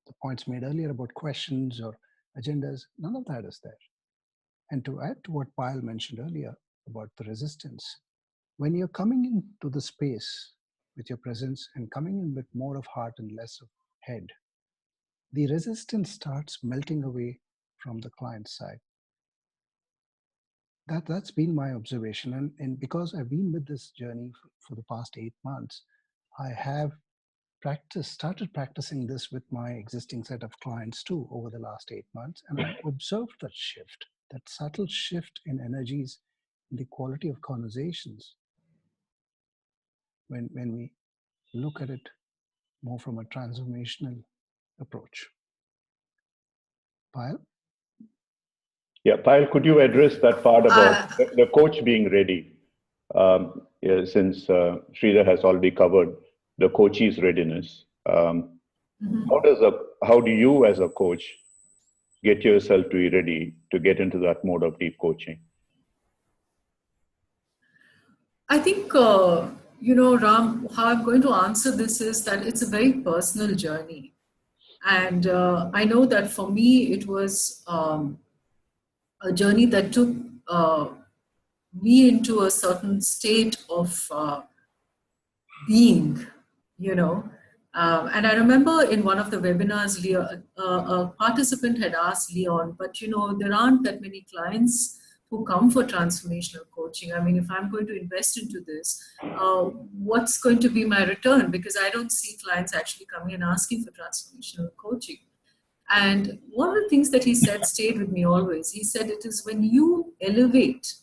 the points made earlier about questions or agendas, none of that is there. And to add to what Payal mentioned earlier about the resistance, when you're coming into the space with your presence and coming in with more of heart and less of head, the resistance starts melting away from the client's side. That's been my observation. And because I've been with this journey for the past 8 months, I have started practicing this with my existing set of clients too over the last 8 months. And I've observed that shift, that subtle shift in energies, in the quality of conversations when we look at it more from a transformational approach. Payal? Yeah, Payal, could you address that part about the coach being ready? Yeah, since Sridhar has already covered the coach's readiness, how do you as a coach get yourself to be ready to get into that mode of deep coaching? I think, Ram, how I'm going to answer this is that it's a very personal journey. And I know that for me, it was a journey that took me into a certain state of being, you know. And I remember in one of the webinars, a participant had asked Leon, but there aren't that many clients who come for transformational coaching. I mean, if I'm going to invest into this, what's going to be my return? Because I don't see clients actually coming and asking for transformational coaching. And one of the things that he said stayed with me always. He said, it is when you elevate,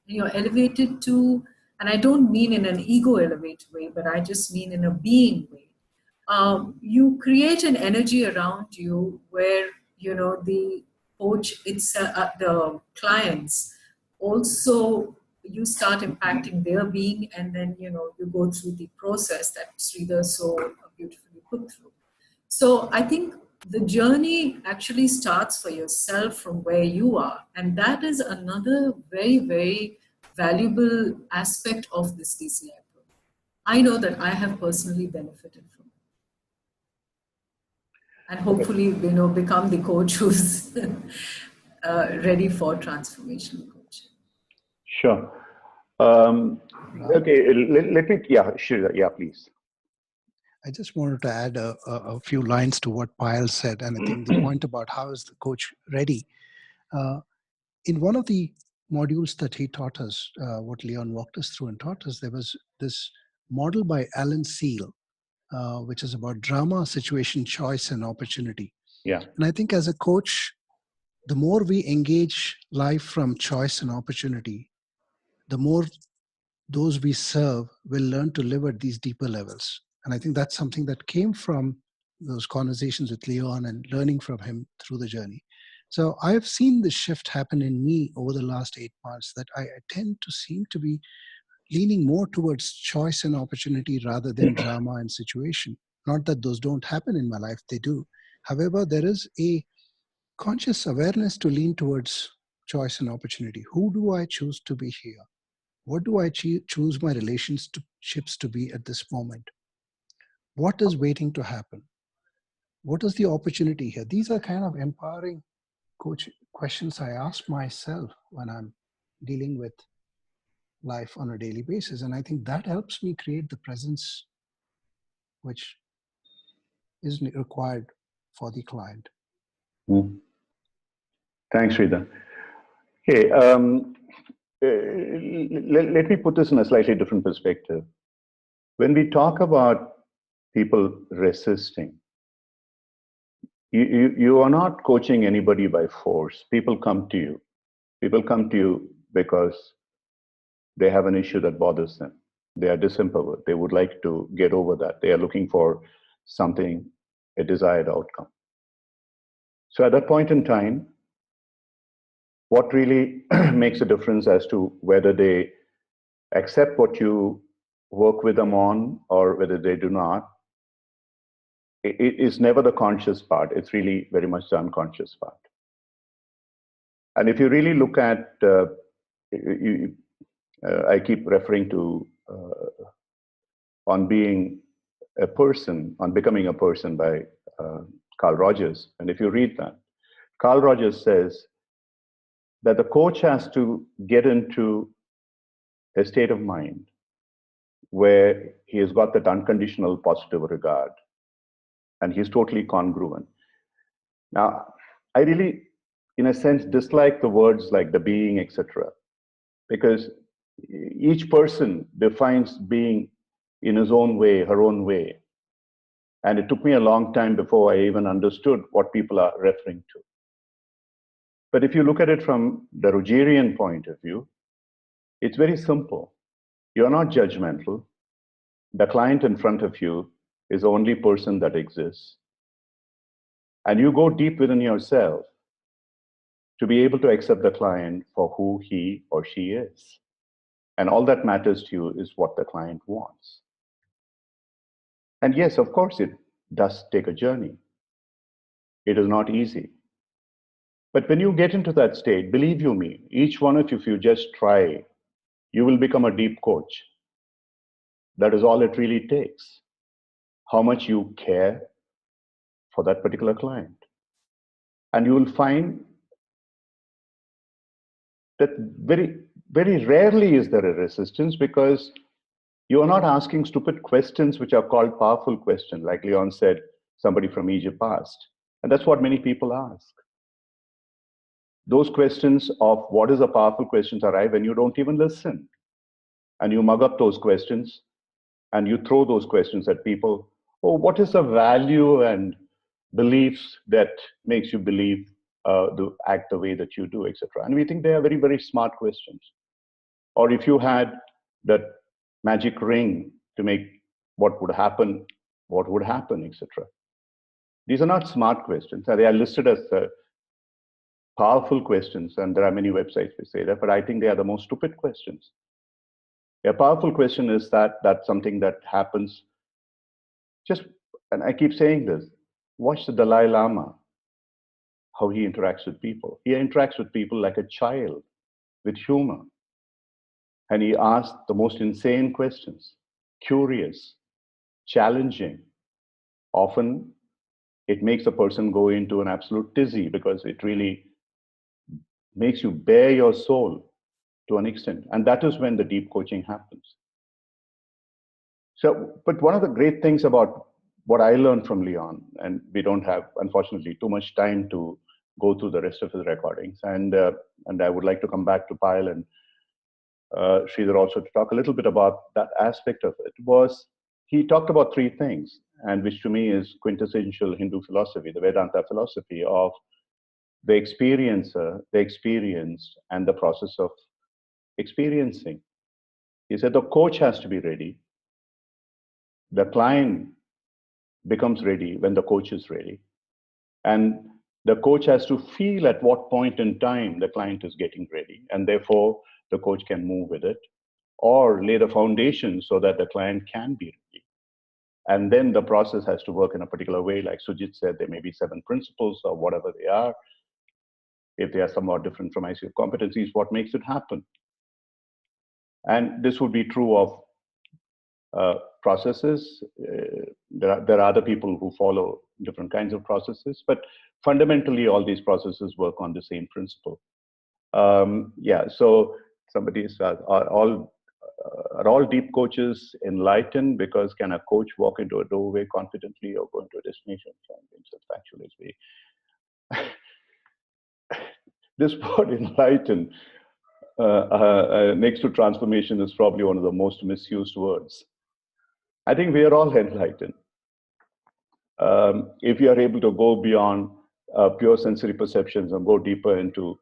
you're elevated to, and I don't mean in an ego elevated way, but I just mean in a being way. You create an energy around you where, the coach, the clients also, you start impacting their being, and then, you go through the process that Sridhar so beautifully put through. So I think the journey actually starts for yourself from where you are. And that is another very, very valuable aspect of this DCI program. I know that I have personally benefited from it. And hopefully, become the coach who's ready for transformational coaching. Sure. Okay, let me, yeah, sure, yeah, please. I just wanted to add a few lines to what Payal said. And I think the point about how is the coach ready. In one of the modules that he taught us, what Leon walked us through and taught us, there was this model by Alan Seal, which is about drama, situation, choice, and opportunity. Yeah. And I think as a coach, the more we engage life from choice and opportunity, the more those we serve will learn to live at these deeper levels. And I think that's something that came from those conversations with Leon and learning from him through the journey. So I've seen this shift happen in me over the last 8 months, that I tend to seem to be leaning more towards choice and opportunity rather than drama and situation. Not that those don't happen in my life, they do. However, there is a conscious awareness to lean towards choice and opportunity. Who do I choose to be here? What do I choose my relationships to be at this moment? What is waiting to happen? What is the opportunity here? These are kind of empowering questions I ask myself when I'm dealing with life on a daily basis. And I think that helps me create the presence which is required for the client. Thanks, Sridhar. Okay, let me put this in a slightly different perspective. When we talk about people resisting, you are not coaching anybody by force. People come to you. People come to you because they have an issue that bothers them. They are disempowered. They would like to get over that. They are looking for something, a desired outcome. So at that point in time, what really makes a difference as to whether they accept what you work with them on or whether they do not, it is never the conscious part. It's really very much the unconscious part. And if you really look at, I keep referring to On Being a Person, On Becoming a Person by Carl Rogers. And if you read that, Carl Rogers says that the coach has to get into a state of mind where he has got that unconditional positive regard and he's totally congruent. Now, I really, in a sense, dislike the words like the being, etc., because each person defines being in his own way, her own way. And it took me a long time before I even understood what people are referring to. But if you look at it from the Rogerian point of view, it's very simple. You're not judgmental. The client in front of you is the only person that exists. And you go deep within yourself to be able to accept the client for who he or she is. And all that matters to you is what the client wants. And yes, of course, it does take a journey. It is not easy. But when you get into that state, believe you me, each one of you, if you just try, you will become a deep coach. That is all it really takes. How much you care for that particular client. And you will find that very, very rarely is there a resistance because you are not asking stupid questions which are called powerful questions. Like Leon said, somebody from Egypt asked. And that's what many people ask. Those questions of what is a powerful questions arrive when you don't even listen. And you mug up those questions and you throw those questions at people. Oh, what is the value and beliefs that makes you believe act the way that you do, etc. And we think they are very, very smart questions. Or if you had that magic ring to make what would happen, etc. These are not smart questions. They are listed as powerful questions, and there are many websites which say that, but I think they are the most stupid questions. A powerful question is that's something that happens just, and I keep saying this, watch the Dalai Lama, how he interacts with people. He interacts with people like a child, with humor. And he asks the most insane questions, curious, challenging. Often it makes a person go into an absolute tizzy because it really makes you bare your soul to an extent. And that is when the deep coaching happens. So, but one of the great things about what I learned from Leon, and we don't have, unfortunately, too much time to go through the rest of his recordings, and I would like to come back to Payal and Sridhar also to talk a little bit about that aspect of it, was he talked about three things, and which to me is quintessential Hindu philosophy, the Vedanta philosophy of the experiencer, the experienced, and the process of experiencing. He said the coach has to be ready. The client becomes ready when the coach is ready. And the coach has to feel at what point in time the client is getting ready. And therefore, the coach can move with it or lay the foundation so that the client can be ready. And then the process has to work in a particular way. Like Sujit said, there may be 7 principles or whatever they are. If they are somewhat different from ICF competencies, what makes it happen? And this would be true of processes. There are other people who follow different kinds of processes, but fundamentally, all these processes work on the same principle. Yeah, so somebody says, are all deep coaches enlightened? Because can a coach walk into a doorway confidently or go into a destination? Factually, this word enlightened next to transformation is probably one of the most misused words. I think we are all enlightened. If you are able to go beyond pure sensory perceptions and go deeper into,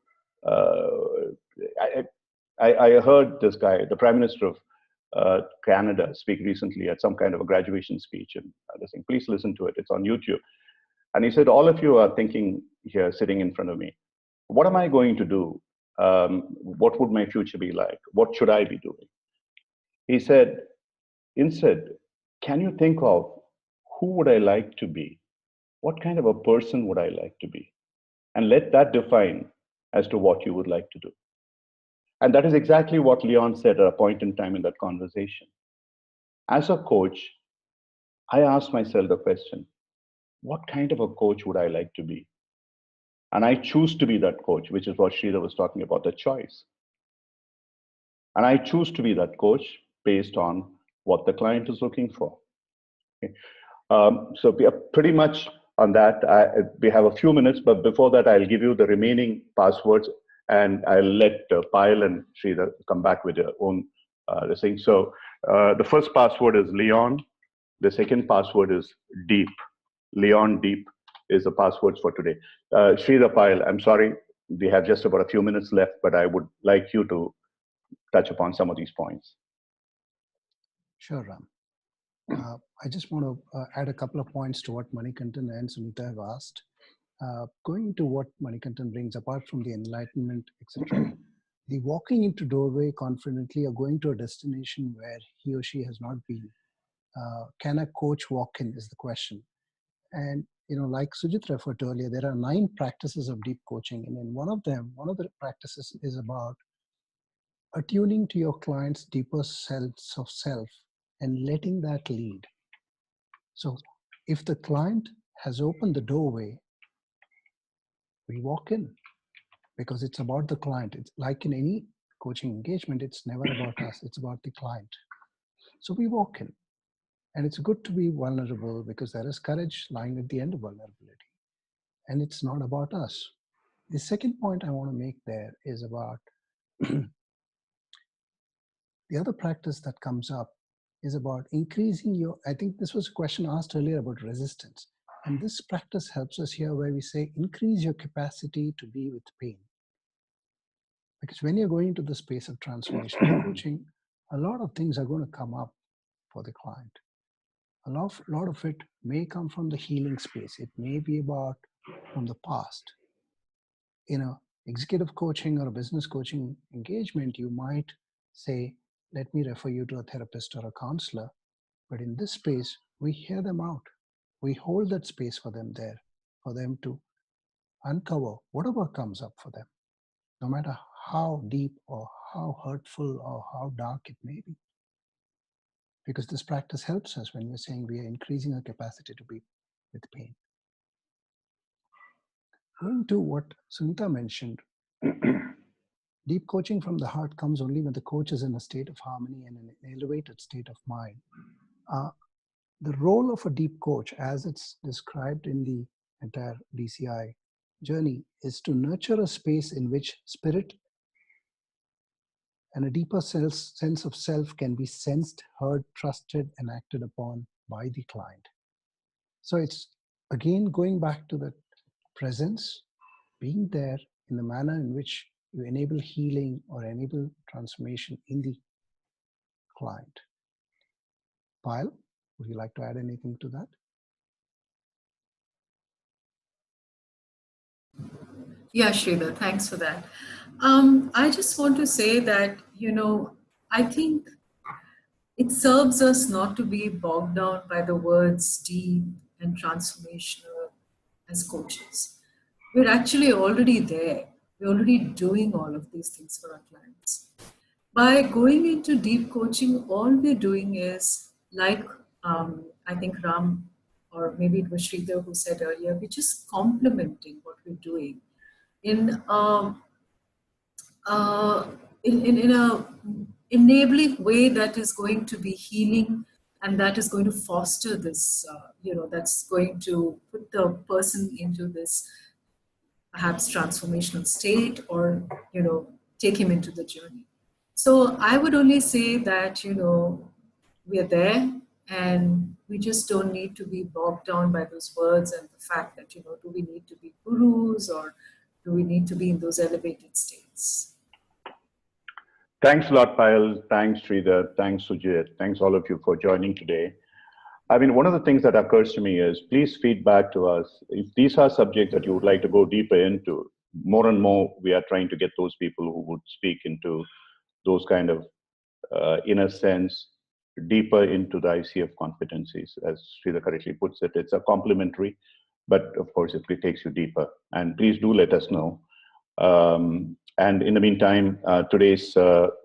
I heard this guy, the Prime Minister of Canada, speak recently at some kind of a graduation speech, and I was saying, please listen to it. It's on YouTube. And he said, all of you are thinking here, sitting in front of me, what am I going to do what would my future be like? What should I be doing? He said, instead, can you think of who would I like to be? What kind of a person would I like to be? And let that define as to what you would like to do. And that is exactly what Leon said at a point in time in that conversation. As a coach, I asked myself the question, what kind of a coach would I like to be? And I choose to be that coach, which is what Sridhar was talking about, the choice. And I choose to be that coach based on what the client is looking for. Okay. So we are pretty much on that. We have a few minutes, but before that, I'll give you the remaining passwords, and I'll let Payal and Sridhar come back with their own thing. So the first password is Leon. The second password is Deep. Leon Deep is the passwords for today. Sridhar, Payal, I'm sorry, we have just about a few minutes left, but I would like you to touch upon some of these points. Sure, Ram. I just want to add a couple of points to what Manikantan and Sunita have asked. Going to what Manikantan brings, apart from the enlightenment, etc., the walking into doorway confidently or going to a destination where he or she has not been. Can a coach walk in is the question. And, like Sujit referred to earlier, there are 9 practices of deep coaching. And in one of the practices is about attuning to your client's deeper sense of self and letting that lead. So if the client has opened the doorway, we walk in because it's about the client. It's like in any coaching engagement, it's never about us, it's about the client. So we walk in, and it's good to be vulnerable because there is courage lying at the end of vulnerability, and it's not about us. The second point I want to make there is about the other practice that comes up is about increasing your, I think this was a question asked earlier about resistance. And this practice helps us here where we say, increase your capacity to be with pain. Because when you're going into the space of transformational coaching, a lot of things are going to come up for the client. A lot of it may come from the healing space. It may be about from the past. In a executive coaching or a business coaching engagement, you might say, let me refer you to a therapist or a counselor. But in this space, we hear them out. We hold that space for them there, for them to uncover whatever comes up for them, no matter how deep or how hurtful or how dark it may be. Because this practice helps us when we're saying we are increasing our capacity to be with pain. Going to what Sunita mentioned, deep coaching from the heart comes only when the coach is in a state of harmony and an elevated state of mind. The role of a deep coach, as it's described in the entire DCI journey, is to nurture a space in which spirit and a deeper sense of self can be sensed, heard, trusted, and acted upon by the client. So it's, again, going back to the presence, being there in the manner in which you enable healing or enable transformation in the client. Payal, would you like to add anything to that? Yeah, Sridhar, thanks for that. I just want to say that, I think it serves us not to be bogged down by the words deep and transformational as coaches. We're actually already there. We're already doing all of these things for our clients. By going into deep coaching, all we're doing is, like I think Ram, or maybe it was Sridhar who said earlier, we're just complementing what we're doing in in a enabling way that is going to be healing and that is going to foster this, that's going to put the person into this perhaps transformational state or, take him into the journey. So I would only say that, we are there and we just don't need to be bogged down by those words and the fact that, do we need to be gurus or do we need to be in those elevated states? Thanks a lot, Payal. Thanks, Sridhar. Thanks, Sujit. Thanks, all of you, for joining today. I mean, one of the things that occurs to me is please feedback to us. If these are subjects that you would like to go deeper into, more and more, we are trying to get those people who would speak into those kind of, in a sense, deeper into the ICF competencies. As Sridhar correctly puts it, it's a complementary, but of course, it takes you deeper. And please do let us know. And in the meantime, today's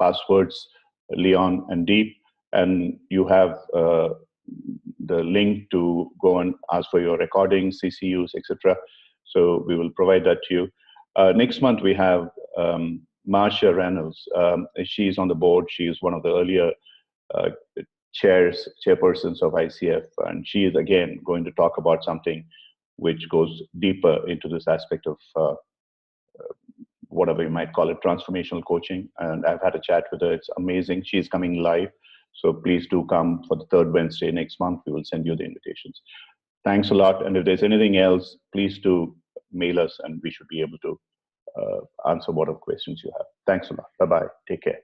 passwords, Leon and Deep, and you have the link to go and ask for your recordings, CCUs, etc. So we will provide that to you. Next month, we have Marcia Reynolds. She's on the board. She is one of the earlier chairpersons of ICF, and she is again going to talk about something which goes deeper into this aspect of whatever you might call it, transformational coaching. And I've had a chat with her. It's amazing. She's coming live. So please do come for the third Wednesday next month. We will send you the invitations. Thanks a lot. And if there's anything else, please do mail us and we should be able to answer whatever questions you have. Thanks a lot. Bye-bye. Take care.